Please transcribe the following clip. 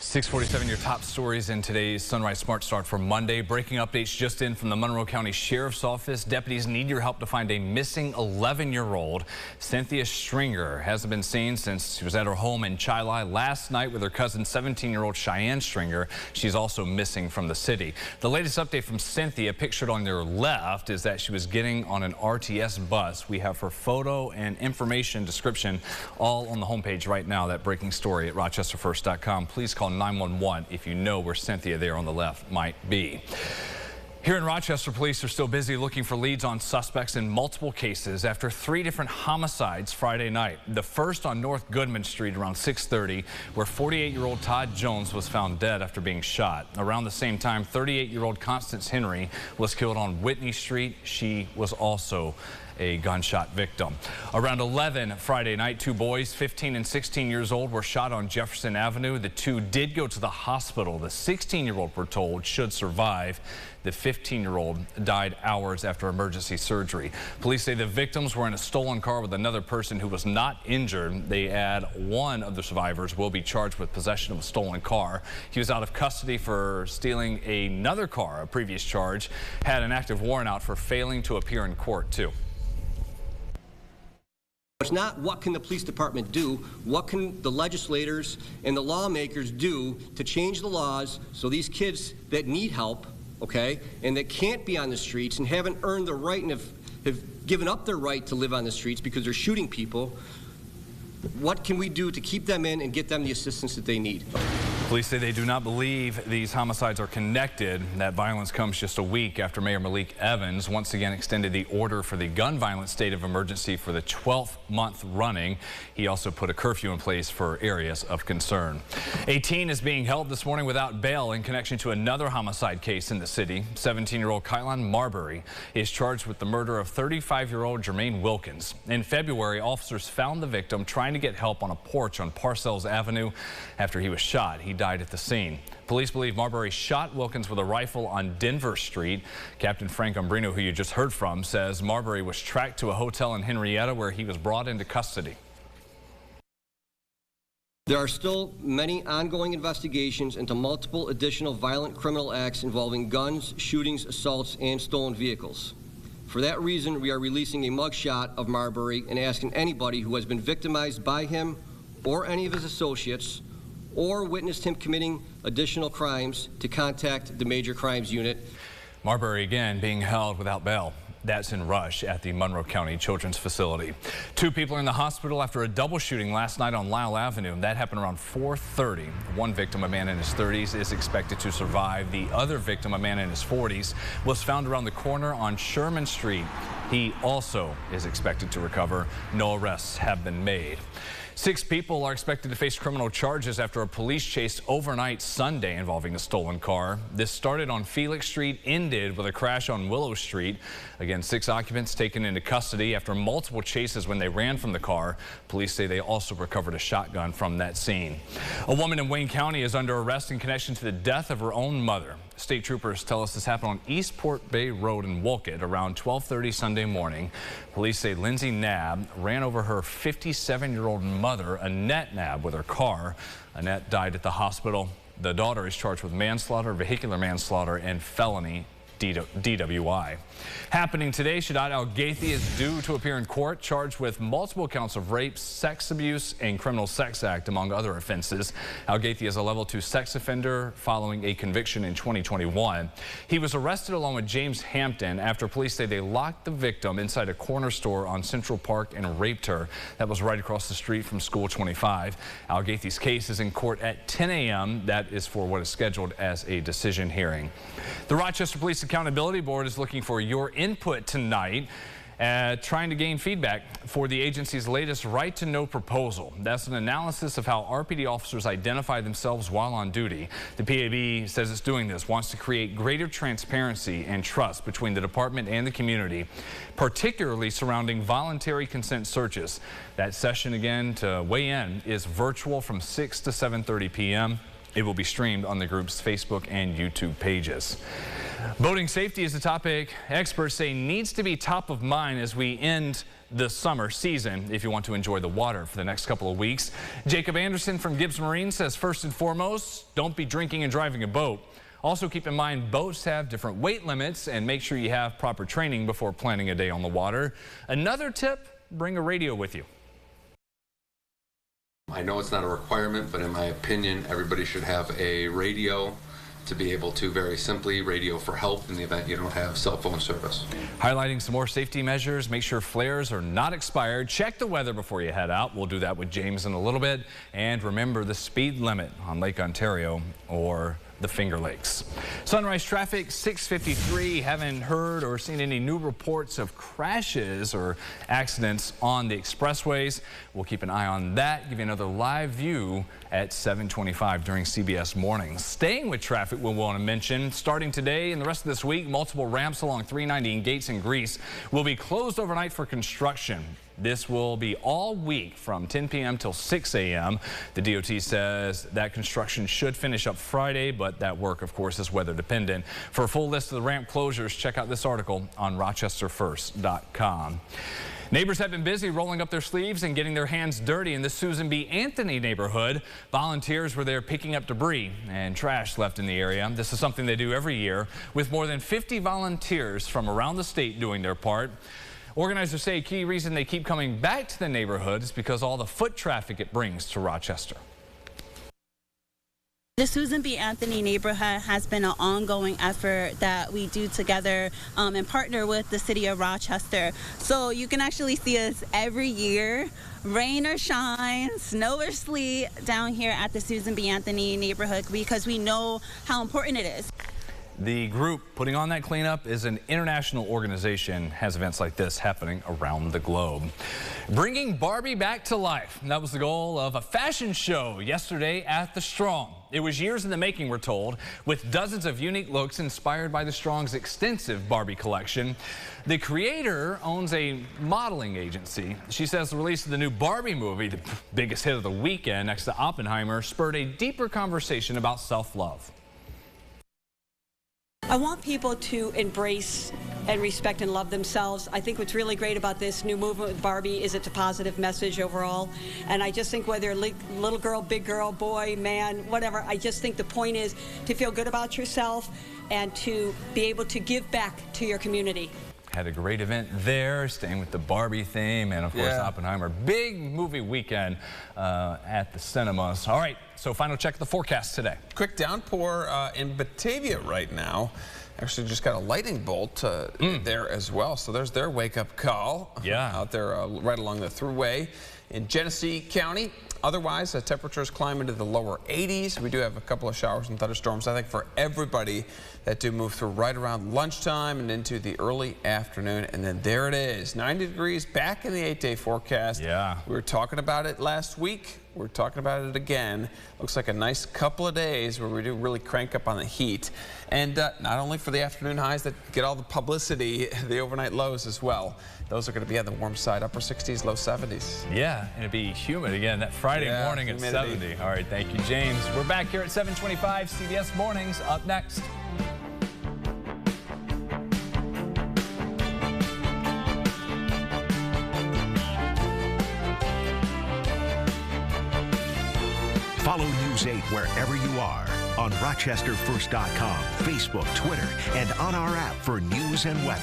6:47, your top stories in today's Sunrise Smart Start for Monday. Breaking updates just in from the Monroe County Sheriff's Office. Deputies need your help to find a missing 11-year-old. Cynthia Stringer hasn't been seen since she was at her home in Chili last night with her cousin, 17-year-old Cheyenne Stringer. She's also missing from the city. The latest update from Cynthia, pictured on your left, is that she was getting on an RTS bus. We have her photo and information description all on the homepage right now. That breaking story at rochesterfirst.com. Please call 911 if you know where Cynthia there on the left might be. Here in Rochester, police are still busy looking for leads on suspects in multiple cases after 3 different homicides Friday night. The first on North Goodman Street around 6:30, where 48-year-old Todd Jones was found dead after being shot. Around the same time, 38-year-old Constance Henry was killed on Whitney Street. She was also a gunshot victim. Around 11 Friday night, 2 boys, 15 and 16 years old, were shot on Jefferson Avenue. The 2 did go to the hospital. The 16-year-old, we're told, should survive. The 15-year-old died hours after emergency surgery. Police say the victims were in a stolen car with another person who was not injured. They add one of the survivors will be charged with possession of a stolen car. He was out of custody for stealing another car. A previous charge had an active warrant out for failing to appear in court, too. It's not what can the police department do, what can the legislators and the lawmakers do to change the laws so these kids that need help, okay, and that can't be on the streets and haven't earned the right and have given up their right to live on the streets because they're shooting people, what can we do to keep them in and get them the assistance that they need? Police say they do not believe these homicides are connected. That violence comes just a week after Mayor Malik Evans once again extended the order for the gun violence state of emergency for the 12th month running. He also put a curfew in place for areas of concern. A teen is being held this morning without bail in connection to another homicide case in the city. 17-year-old Kylan Marbury is charged with the murder of 35-year-old Jermaine Wilkins. In February, officers found the victim trying to get help on a porch on Parcells Avenue after he was shot. He died at the scene. Police believe Marbury shot Wilkins with a rifle on Denver Street. Captain Frank Umbrino, who you just heard from, says Marbury was tracked to a hotel in Henrietta where he was brought into custody. There are still many ongoing investigations into multiple additional violent criminal acts involving guns, shootings, assaults, and stolen vehicles. For that reason, we are releasing a mugshot of Marbury and asking anybody who has been victimized by him or any of his associates or witnessed him committing additional crimes to contact the Major Crimes Unit. Marbury again being held without bail. That's in Rush at the Monroe County Children's Facility. 2 people are in the hospital after a double shooting last night on Lyle Avenue. That happened around 4:30. One victim, a man in his 30s, is expected to survive. The other victim, a man in his 40s, was found around the corner on Sherman Street. He also is expected to recover. No arrests have been made. 6 people are expected to face criminal charges after a police chase overnight Sunday involving a stolen car. This started on Felix Street, ended with a crash on Willow Street. Again, 6 occupants taken into custody after multiple chases when they ran from the car. Police say they also recovered a shotgun from that scene. A woman in Wayne County is under arrest in connection to the death of her own mother. State troopers tell us this happened on Eastport Bay Road in Wolcott around 12:30 Sunday morning. Police say Lindsay Knabb ran over her 57-year-old mother, Annette Knabb, with her car. Annette died at the hospital. The daughter is charged with manslaughter, vehicular manslaughter, and felony DWI. Happening today, Shaddad Al-Ghathi is due to appear in court, charged with multiple counts of rape, sex abuse, and criminal sex act, among other offenses. Al-Ghathi is a level 2 sex offender following a conviction in 2021. He was arrested along with James Hampton after police say they locked the victim inside a corner store on Central Park and raped her. That was right across the street from School 25. Al-Ghathi's case is in court at 10 a.m. That is for what is scheduled as a decision hearing. The Rochester Police Accountability Board is looking for your input tonight, trying to gain feedback for the agency's latest Right to Know proposal. That's an analysis of how RPD officers identify themselves while on duty. The PAB says it's doing this, wants to create greater transparency and trust between the department and the community, particularly surrounding voluntary consent searches. That session, again, to weigh in is virtual from 6 to 7:30 p.m. It will be streamed on the group's Facebook and YouTube pages. Boating safety is a topic experts say needs to be top of mind as we end the summer season if you want to enjoy the water for the next couple of weeks. Jacob Anderson from Gibbs Marine says first and foremost, don't be drinking and driving a boat. Also keep in mind boats have different weight limits and make sure you have proper training before planning a day on the water. Another tip, bring a radio with you. I know it's not a requirement, but in my opinion, everybody should have a radio to be able to very simply radio for help in the event you don't have cell phone service. Highlighting some more safety measures, make sure flares are not expired. Check the weather before you head out. We'll do that with James in a little bit. And remember the speed limit on Lake Ontario or the Finger Lakes. Sunrise traffic 6:53. Haven't heard or seen any new reports of crashes or accidents on the expressways. We'll keep an eye on that. Give you another live view at 7:25 during CBS Mornings. Staying with traffic, we want to mention starting today and the rest of this week, multiple ramps along 390 in Gates and Grease will be closed overnight for construction. This will be all week from 10 p.m. till 6 a.m. The DOT says that construction should finish up Friday, but that work, of course, is weather dependent. For a full list of the ramp closures, check out this article on rochesterfirst.com. Neighbors have been busy rolling up their sleeves and getting their hands dirty in the Susan B. Anthony neighborhood. Volunteers were there picking up debris and trash left in the area. This is something they do every year with more than 50 volunteers from around the state doing their part. Organizers say a key reason they keep coming back to the neighborhood is because all the foot traffic it brings to Rochester. The Susan B. Anthony neighborhood has been an ongoing effort that we do together and partner with the city of Rochester. So you can actually see us every year, rain or shine, snow or sleet, down here at the Susan B. Anthony neighborhood because we know how important it is. The group putting on that cleanup is an international organization, has events like this happening around the globe. Bringing Barbie back to life. That was the goal of a fashion show yesterday at the Strong. It was years in the making, we're told, with dozens of unique looks inspired by the Strong's extensive Barbie collection. The creator owns a modeling agency. She says the release of the new Barbie movie, the biggest hit of the weekend next to Oppenheimer, spurred a deeper conversation about self-love. I want people to embrace and respect and love themselves. I think what's really great about this new movement with Barbie is it's a positive message overall. And I just think whether little girl, big girl, boy, man, whatever, I just think the point is to feel good about yourself and to be able to give back to your community. Had a great event there, staying with the Barbie theme and, of course, Oppenheimer. Big movie weekend at the cinemas. All right, so final check of the forecast today. Quick downpour in Batavia right now. Actually just got a lightning bolt there as well. So there's their wake-up call out there right along the thruway in Genesee County. Otherwise, the temperatures climb into the lower 80s. We do have a couple of showers and thunderstorms, I think, for everybody that do move through right around lunchtime and into the early afternoon. And then there it is, 90 degrees back in the 8-day forecast. Yeah. We were talking about it last week. We're talking about it again. Looks like a nice couple of days where we do really crank up on the heat. And not only for the afternoon highs that get all the publicity, the overnight lows as well. Those are going to be on the warm side, upper 60s, low 70s. Yeah, and it'll be humid again that Friday morning at 70. All right, thank you, James. We're back here at 7:25. CBS Mornings up next. Follow News 8 wherever you are on RochesterFirst.com, Facebook, Twitter, and on our app for news and weather.